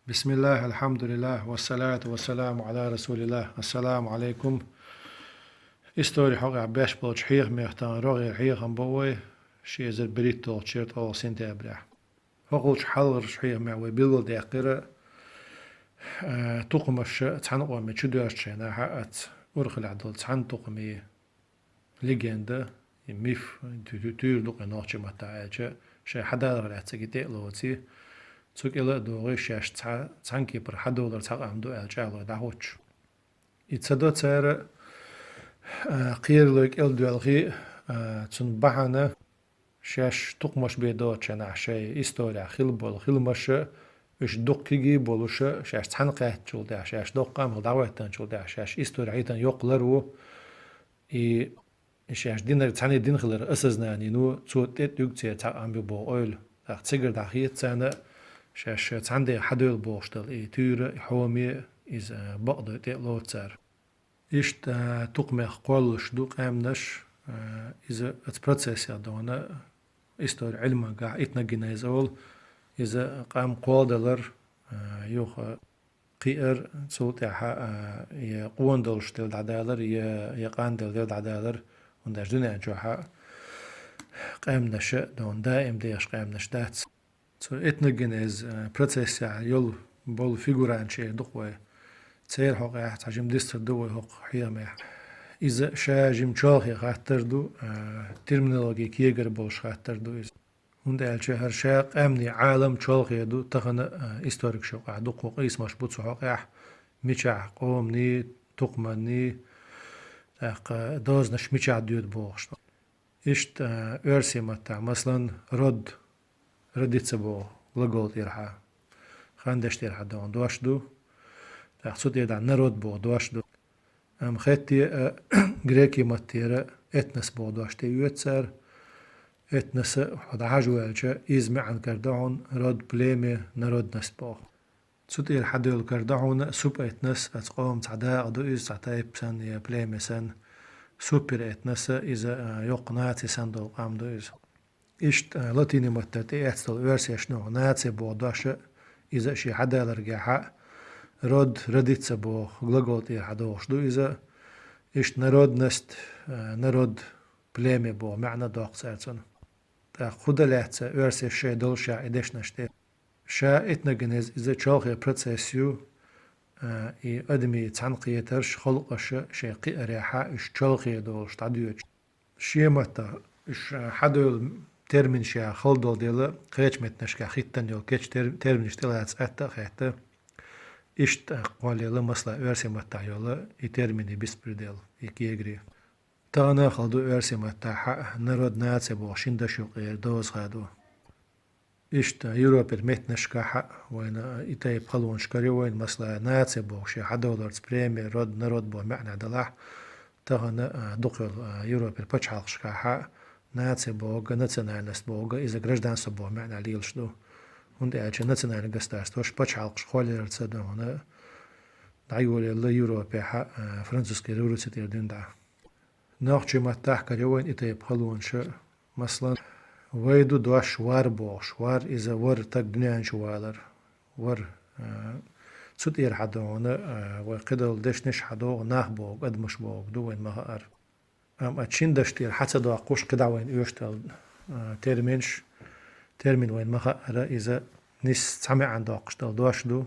بسم الله الحمد لله والصلاة والسلام على رسول الله السلام عليكم. استوري حق عباش بوش حيخ ميختان رغي حيخ بوي شي زر بريتو تشيرت او سنتابرح هقولش حلغر شحيخ معوي بيلغل داقرة تقمش تحنقوا من شدوش شينا حقت ورخ العدل تحن تقمي ليجندا ميف تير لقى نوتش متاعجة شي حدا رغلاتي ديقلوتي تسوك إلا دوغي شاش تسانكي بر حدولر تاقام دو الجالو داهوش يتصدو تسار قير لوك إل دوالغي تسن بحانا شاش تقمش بيدوتش أنا شاي إستوريا خيل خيلمش إش دقيقي بولوش شاش تحنقات شول دا شاش دقام دعوتان شول دا شاش إستوريا عيتان يقلرو إي شاش دينر تعني دين خلر أسزناني نو تسو تيت يوكتي تاقام بيبو أويل تسيقر داخيت تانا شاش عندي حدول بوشتل اي تير حومي از بقدر تقلو تسار إشت تقمخ قولش دوق امنش إذا البروسيس يدونا إستور علما قاع إتنا جول إذا قام قودلر يوخ قير صوت يا قوان دولش تل دعدالر يا قان دل دعدالر ونداش دنيا جوحا قام نش دون دائم ديش قام نش دات تو اتنجنز بروسيس يول بول فيجوران شيء دقوة تسير حقه تحجم ديستر دوه حق حيامه إذا شاجم شاخي خاطر دو ترمينولوجي كيجر بولش خاطر دو إذا هند الشيء هر شاق أمني عالم شاخي دو تخن إستوريك شو قاعد دقوة قيس مش بتصو حقه ميشع قومني تقمني تاق دوز نش ميشع ديود بولش إشت أرسي متى مثلا رديت سبو لقول تيرها خاندش تيرها دون دوش دو تحسود يدع نرود بو دوش دو ام خيتي غريكي متيرا اتنس بو دوش تي يوتسر اتنس حدا عجوالجا إزمع عن كردعون رود بليمي نرود نسبو تسود حدو الكردعون سوب اتنس اتقوم تعدا عدو إز تعتايب سن يا بليمي سن سوبر اتنس إذا يقناتي سن دو قام دو إز إشت لاتيني متتي أتل ورسيش نوع ناتي بو داشة إذا شي حدا لرجع رديت سبو غلقول تير حدوش دو إذا إشت نرود نست نرود بليمي بو معنى دوق سارتون تا خود لحظة ورسيش شي دول شا إدش نشتي شا إتنجنز إذا شالخي بروتسيسيو إي أدمي تعنقية ترش خلقش شي قيريحة إش شالخي دولش تعديوش شي متا إش حدول ترمين شيا خلدول ديلا قيش متنشكا خيتن يول كيش ترمين شتلا أتا خيتا إشت قوالي لمسلا ورسي متا يولا إي ترميني بسبر ديل إيكي يجري تانا خلدو ورسي متا حق نرود ناتسي بو شندشو غير دوز خادو إشت يوروبر متنشكا حق وين إتاي بخلون شكري وين مسلا ناتسي بو شي $1 بريمي رود نرود بو معنى دلاح تانا دقل يوروبر بچالشكا حق ناتسي بوغا национальность бога из-за гражданства бога معنا ليلش دو هند اچ национальный государство шпачалкш холерца до на дайголе ла Европе ха французский революция динда нахчи маттах каревен ите бхалунш مثلا ويدو دوش وار بوش وار إذا ور تك دنيان شوالر ور سود إير حدونا وقدل دشنش حدو ناه بوغ أدمش بوغ دوين مهار ام اتشين دشتير حتى دو قوش قدع وين يوشتل ترمين وين مخا إذا نس تعمي عن داقشتل دوش دو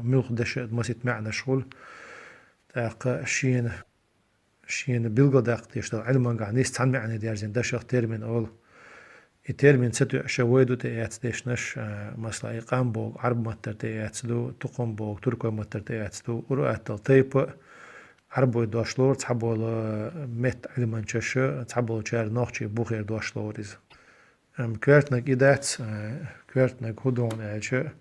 ملخ دش مسيت معنا شغل تاق شين بيلغو داق يشتل علما قاع نس تعمي عن ديارزين دشخ ترمين أول الترمين ستو شويدو تيات ديشنش مثلا إقام بوغ عرب متر تيات دو تقوم بوغ تركو متر تيات دو ورؤات تيب عربو داشلور تحبول مت علمانشش تحبول شار نوخشي بوخير داشلوريز كوارتنك إدات كوارتنك هدون أجا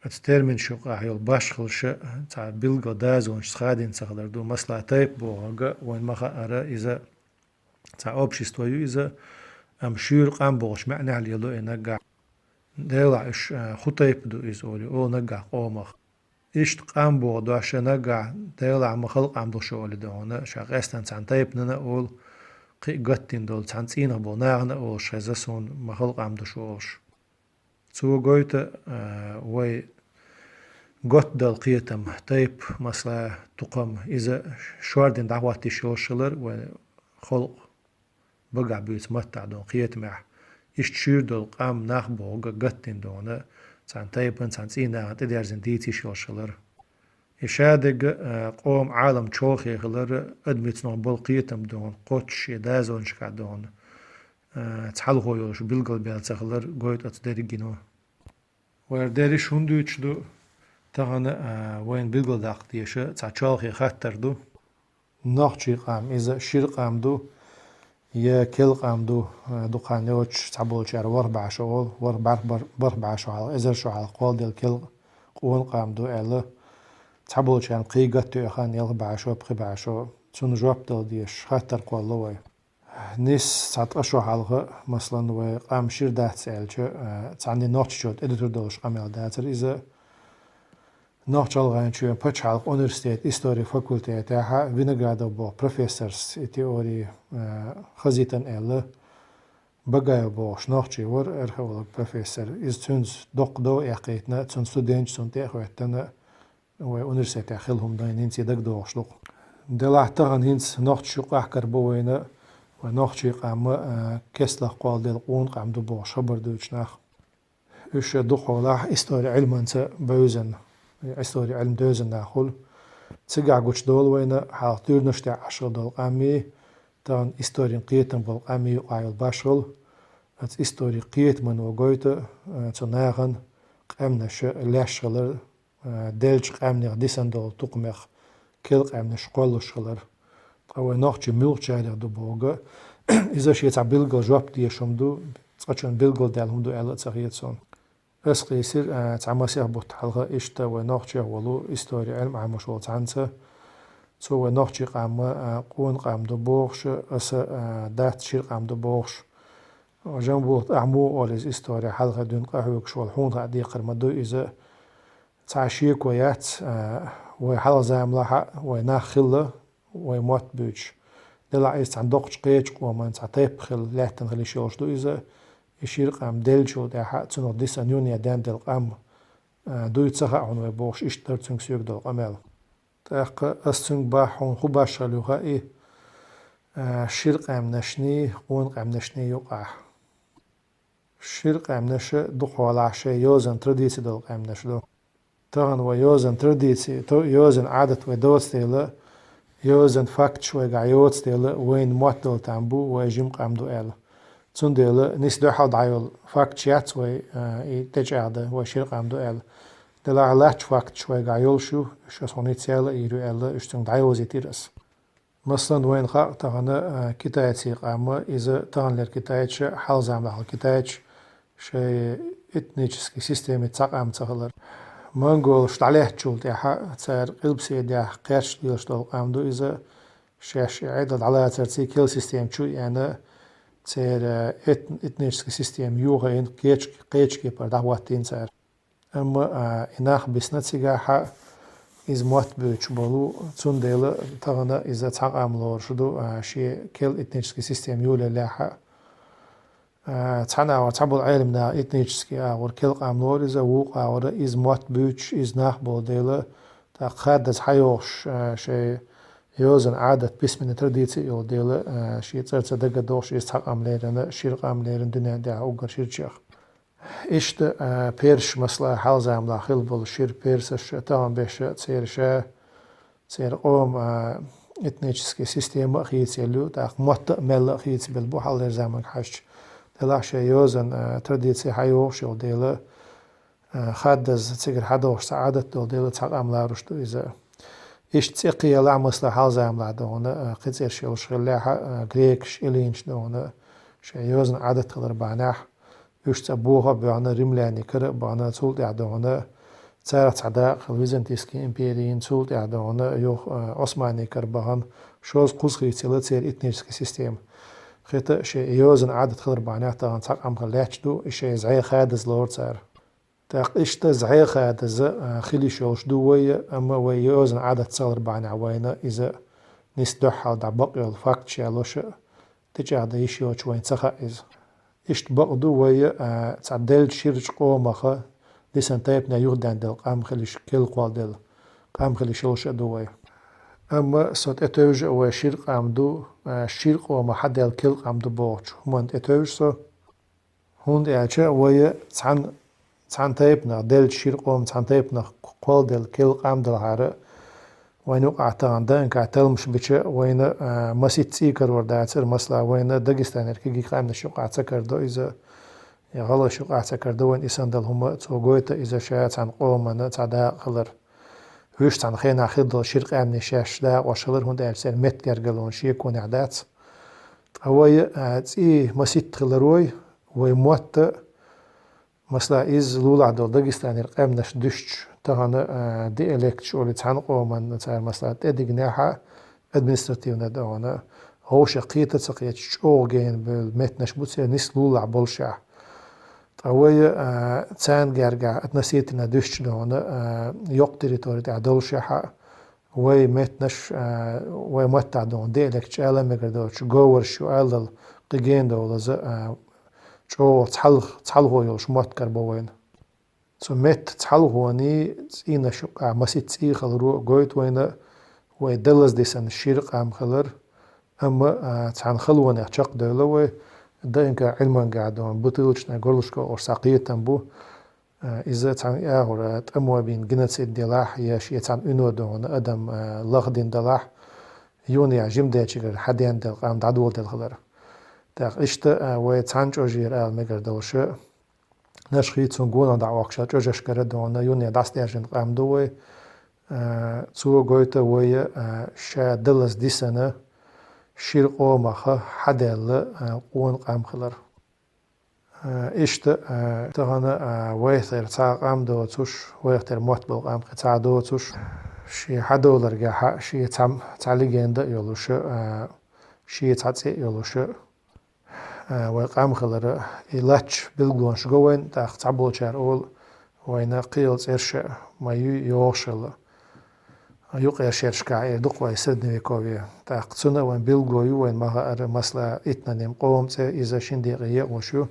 الترمين شو قاعيل باشخلش تاع بيلغو دازون شخادين تخدر دو مسلا تايب بوغا وين مخا أرى إذا تاع أوبشيستويو إذا شير قام بوغش معنى على لو إنقع ديلا إش خطيب دو إزولي أو نقع قومخ إشت قام بو دوش نقع ديلا عم خلق عم دو شغل دونا شاقستان تان تايب ننا أول قي قتين دول تان تينا بو ناغنا أول شغزسون مخلق عم دو شغلش تو قويت وي قط دل قيتم تيب مثلا تقم إذا شواردين دعواتي شوشلر وخلق بقع بيت متع دون قيت مع إشتشير دل قام نخبوغ قطين دون سان تيبن سان سينا تديرزن ديتي شوشلر إشادق قوم عالم تشوخي غلر أدميتنا بلقيتم دون قوتش يدازون شكا دون تحلقو يوش بلقل بيالتغلر قويت أتدرقينو ورداري شوندو يتشدو تغن وين بلقل داقتيش تشوخي خطر دو نوخشي قام إذا شير قام دو يا كل قام دو قانيوش تعبول شعر وربع شغل وربع شغل إذا شغل قول ديال كل قول قام دو ألا تعبول شعر قيقت يخان يلغبع شو بخبع شو تون جواب دل ديش خطر قول لوي نيس تعط أشو حلقة مثلا وقام شير دات سألش تعني نوتش شوت إدتر دولش قام داتر إذا نوتش الغان شو بتش حلق أونيفرسيتيت إستوري فاكولتيت تاعها فينغرادو بو بروفيسورز تيوري خزيتن إلا بقى بوش نوتشي ور إرخولك بروفيسور إز تونز دو يقيتنا تون ستودنت تون تاخوتنا وأونيفرسيتيت خلهم داينين سيدك دوش لق دلعتغن هنس نوتش شو قاحكر بوينا ونوخشي قام كسلة قوال ديال قون قام دو بوش خبر دوش ناخ إيش دخول لاح إستوري علم أنت بوزن إستوري علم دوزن ناخل تسقع قوش دول وين حاطير نشتع عشر دول قامي تان إستوري قيتن بول قامي وقايل باشل ات إستوري قيت من وقويت تناغن قامنش لاشغلر دلج قامنغ ديسن دول تقمخ كل قامنش قولشغلر أو نوخشي ملوخ جايدر دو بوغا إذا شي تاع بلغل جواب دي شمدو تقاشون بلغل دالهم دو ألا تغييتسون أسقي يصير تاع مسيح بوت حلقة إشتا ونوخشي ولو إستوري علم عمش والتعنسة تو ونوخشي قام قون قام دو بوغش أس دات شير قام دو بوغش وجنبوت أعمو أوليز إستوري حلقة دون قهوك شوال حون غادي قرمدو إذا تاع شيك ويات وحلقة زاملة وناخلة وموت بوش دلع إيست عن دوقش قيش قوما تاع طيب خل لاتن خلي شوش دو إذا يشير قام دلشو دا حق تنو ديسا نيونيا دان دل قام دو يتسخع عن ويبوش إشتر تنك سيوك دل قمال تاق أستنك باحون خباش خلوها إيه شير قام نشني قون قام نشني يقع شير قام نش دقوال عشي يوزن ترديسي دل قام نشدو تغن ويوزن ترديسي يوزن عادة ودوستيلا يوزن فاكت شوي قايوت ستيلا وين موتل تامبو ويجيم قامدو إل تون ديلا نيس دو حال دايول فاكت شيات وي تجعده ويشير قامدو إل دلا علاش فاكت شوي قايول شو صوني تسيلا يرو إل اشتن دايوزي تيرس مثلا وين خا تغنى كتايتي قامة إذا تغن للكتايتش حال زعمل الكتايتش شي إتنيجسكي سيستيمي تساقام تغلر منقول شتعليه تشول تاعها تسار قلب سيديا قيرش ديال شتول قامدو إذا شاش عدد على ترتي كل سيستم شو يعني تسار إتنيجسكي سيستم يوغين قيتش بر دعواتين تسار أما إناخ بسنة تيجاها إز موت بيتش بولو تون ديلا تغنى إذا تقام لور شدو شي كل إتنيجسكي سيستم يولا لاحا تحنا وتعبوا العالم نا إتنيجسكي أور كل قام لور إذا ووق أور إز موت بيتش إز ناخ بول ديلا تقادس حيوش شي يوزن عادة بس من ترديتي يول ديلا شي ترتsa دقا دوش إز تقام ليرن شير قام ليرن دنيا ديا أوغر شير شيخ إشت بيرش مثلا حال زعم لا خيل بول شير بيرسش تام بيش تسير قوم إتنيجسكي سيستم خيت يلو تاق موت مل خيت بالبو حال زعم حش دلا شي يوزن ترديتي حيوش يول ديلا خادز تسير حدوش سعادة دول ديلا تقام لا رشتو إذا إيش تسيقي لا مثلا حال زعم لا دون قيتير شي وشغلاها غريكش إلينش دون شي يوزن عادة تقدر بعناح يشت أبوها بعنا رملاني كر بعنا تولد عدونا تارت عداء الويزنتيسكي إمبيريين تولد عدونا يوخ عثماني كربهن شوز قوسخي تيلا تير إتنيجسكي سيستم خيطة شيء يوزن عادة خضر بعناه تاغن تاق عم خلاتش دو إشي زعي خادز لور تار تاق إشتا زعي خادز خلي شوش دو ويا أما وي يوزن عادة تصغر بعناه وينا إذا نسدوح على دعبق يول فاكت شالوش تجي عدا يشيوش وين تخا إذا إشت بقدو ويا تعدل شيرش قومخا لسان تايبنا يغدان دل قام خليش كل قوال دل قام خليش يلش أدوي أما صوت أتوج أو شرق عمدو شرق وما حد الكل عمدو بوش همان أتوج سو هون إعجاء ويا تسعن تايبنا دل شرق وما تسعن تايبنا قوال دل كل قام دل عراء وين وقعت عندن كعتل مش بتشاء وين مسيت سيكر ورداعتر مسلا وين داغستان كي قام نشوق سكر دو إذا غلا شوق سكر دو وين إسان دل هم توغويت إذا شاعت عن قوم أنا تعدا خلر هوش عن خينا خيد شرق عم نشاش دا وشلر هون دارسل مت جرجلون شي يكون عدات هو تي مسيت خلروي ويموت مسلا إز لولا دول داغستان قام نش دشت تهانا دي إلكتش أولي تعنقو من تار مسلا تدي جناحة أدمنستراتيونا دهانا هو شقيتة سقيت شو جين بالمتنش بوتسي نسلو لعبولشا تاوي تان جرجع اتنسيتنا دشت دهانا يوق تريتوري تعدولشا وي متنش وي متع دهان دي إلكتش ألا مقردوش جوور شو ألا قيجين دهولا شو تحلغو يوش مات كربوين مت تحلغوني إينا شقع مسيت سي خلرو قويت وينا ويدلز ديسان الشيرق عم خلر أما تحن خلوني أحشاق دولوي دا إنكا علمان قاعدون بطيلشنا قرلشكو أو ساقية تنبو إذا تحن إياهور تأموا بين جنس الدلاح ياشي تحن إنو دون أدم لغدين دلاح يوني عجم دايشيكر حدين دل قام دعدول دل خلر تاق إشتا ويتحن جوجير آل مقر دولشو نشخي تسونغونا دعوكشا جوجش كردونا يوني داس ديرجن قام دوي تسو قويتا ويا شا دلس دي سنة شيرقو مخا حدال قون قام خلر إشتا تغانا ويثير تا قام دو توش ويثير موتبل قام قطع دو توش شي حدولر جاحا شي تعليقين دا يولوش شي تعطي يولوش وقام خلر إلاتش بلغون شغوين تاق تعبول شار أول وين قيلت إرشا ما يوشل يوقع شرشكا يدق ويسد نيكوبيا تاق تسونا وين بلغوي وين ما أر مسلا إتنا نيم قوم تي إذا شندي وشو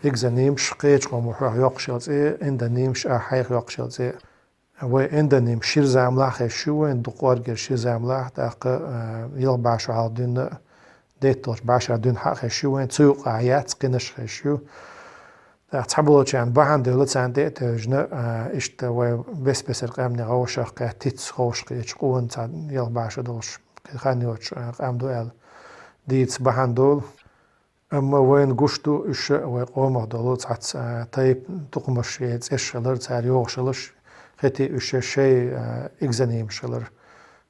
إجزا نيمش قيج قوموحوح يوقشل تي إندا نيمش أحيخ يوقشل تي وإندا نيم شيرزا عملاح شو وين دقوار جر شيرزا عملاح تاق يلبع شو عالدين ديتوش باشا دون حق خشيو وين تسوق عيات قنش خشيو تحبلو كان بحن دولت عن ديتوجنا اشت و بس القام نغوش قاتيت خوش قيش قون تاع يل باشا دوش خانيوش قام دوال ديت بحن دول اما وين قشتو اش وقوم دولت عت طيب تقمش يتشلر تاع يوشلش ختي اش شيء اكزانيم شلر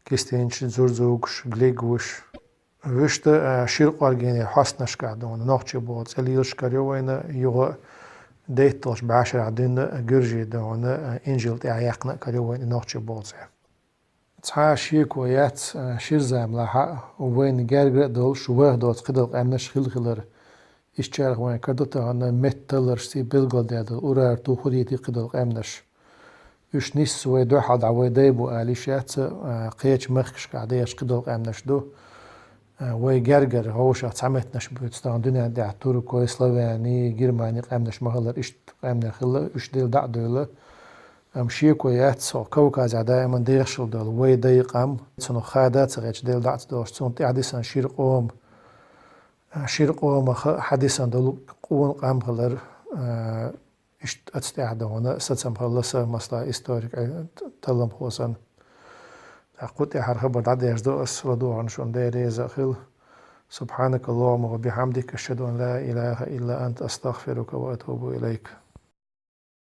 كيستينش زورزوكش غليغوش وشت شرق أرجيني حسنش قاعدون نوختي بود سليلش كريوين يو ديتوش بعشر عدين جرجي دون إنجيل تعيقنا كريوين نوختي بود تها شيك ويات شير زام لها وين جارجر دول شوه دوت قدر أمنش خلر إشتراك وين كردت أنا متلر سي بلغل داد أورار تو خديتي قدر أمنش إش نيس ويدو حد عويدي بو آليشات قيش مخش قاعديش قدر أمنش دو وي جرجر هوش عمتناش بتستان دنيا دع تركو سلوفاني جرماني قامناش مهلر إشت قامنا خلا إش ديل دع دولة أمشي كويات سو كوكاز دائما ديرشل دول وي ديقام سنو خادات سغيش ديل دع دوش سون تعديسان شيرقوم حديثا دول قون قام خلر إشت أتستعدونا ستسم خلصا مسلا إستوريك تلم خوصا قلت يا خبر دعدي يجدو أسردو عن شون ديري زاخل سبحانك اللهم وبحمدك أشهد أن لا إله إلا أنت أستغفرك وأتوب إليك